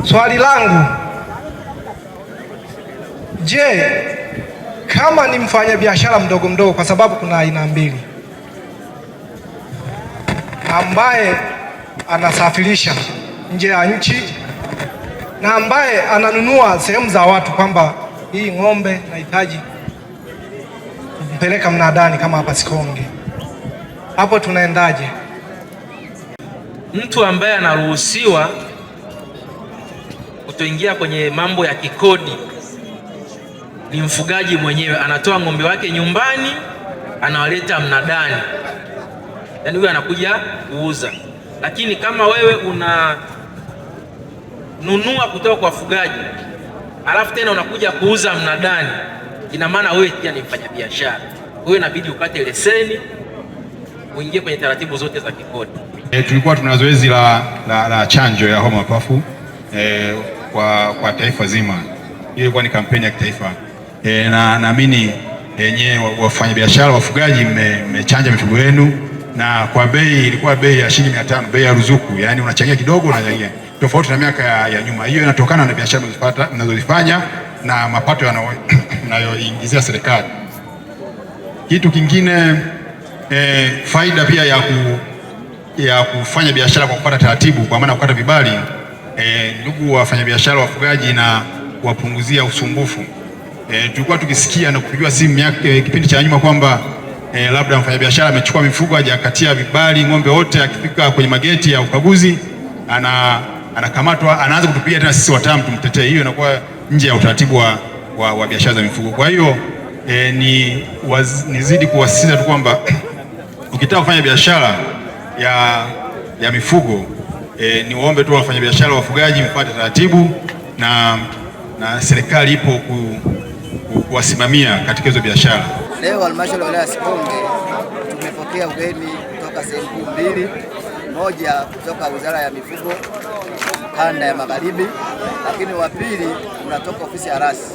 Swali langu, je, kama ni mfanyabiashara mdogo mdogo, kwa sababu kuna aina mbili, ambaye anasafirisha nje ya nchi na ambaye ananunua sehemu za watu, kwamba hii ng'ombe nahitaji kumpeleka mnadani kama hapa Sikonge, hapo tunaendaje? Mtu ambaye anaruhusiwa kutoingia kwenye mambo ya kikodi ni mfugaji mwenyewe, anatoa ng'ombe wake nyumbani anawaleta mnadani, yaani huyo anakuja kuuza. Lakini kama wewe unanunua kutoka kwa wafugaji alafu tena unakuja kuuza mnadani, ina maana wewe pia ni mfanyabiashara. Kwa hiyo inabidi upate leseni uingie kwenye taratibu zote za kikodi. Tulikuwa tuna zoezi la chanjo ya homa mapafu kwa taifa zima. Hiyo ilikuwa ni kampeni ya kitaifa. Na naamini yenyewe wafanyabiashara wafugaji mmechanja mifugo yenu, na kwa bei ilikuwa bei ya shilingi 500, bei ya ruzuku, yani unachangia kidogo unachangia, tofauti na miaka ya nyuma. Hiyo inatokana na biashara mnazozifanya na mapato yanayoingizia serikali. Kitu kingine, faida pia ya kufanya biashara kwa kupata taratibu, kwa maana kupata vibali, ndugu wafanyabiashara wafugaji, na kuwapunguzia usumbufu. Tulikuwa tukisikia na kupigiwa simu kipindi cha nyuma kwamba labda mfanyabiashara amechukua mifugo hajakatia vibali, ng'ombe wote akifika kwenye mageti ya ukaguzi anakamatwa, anaanza kutupigia tena sisi wataalamu tumtetee. Hiyo inakuwa nje ya utaratibu wa biashara za mifugo. Kwa hiyo nizidi kuwasisitiza tu kwamba ukitaka kufanya biashara ya mifugo, ni waombe tu wafanyabiashara wafugaji mfuate taratibu, na serikali ipo kuwasimamia katika hizo biashara. Leo halmashauri ya wilaya ya Sikonge tumepokea ugeni kutoka sehemu mbili, moja kutoka Wizara ya Mifugo kanda ya Magharibi, lakini wa pili unatoka ofisi ya rasi.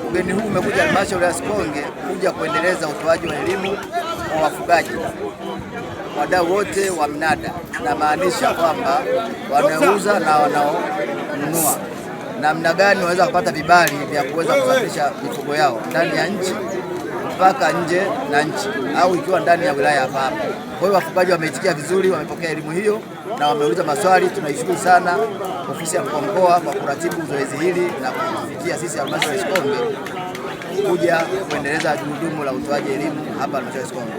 Ugeni huu umekuja halmashauri ya Sikonge kuja kuendeleza utoaji wa elimu kwa wafugaji, wadau wote wa mnada, na maanisha kwamba wanaouza na wanaonunua namna gani wanaweza kupata vibali vya kuweza kusafirisha mifugo yao ndani ya nchi mpaka nje na nchi, au ikiwa ndani ya wilaya hapa. Kwa hiyo wafugaji wameitikia vizuri, wamepokea elimu hiyo na wameuliza maswali. Tunaishukuru sana ofisi ya mkoa kwa kuratibu zoezi hili na kufikia sisi halmashauri ya Sikonge kuja kuendeleza gurudumu la utoaji elimu hapa halmashauri ya Sikonge.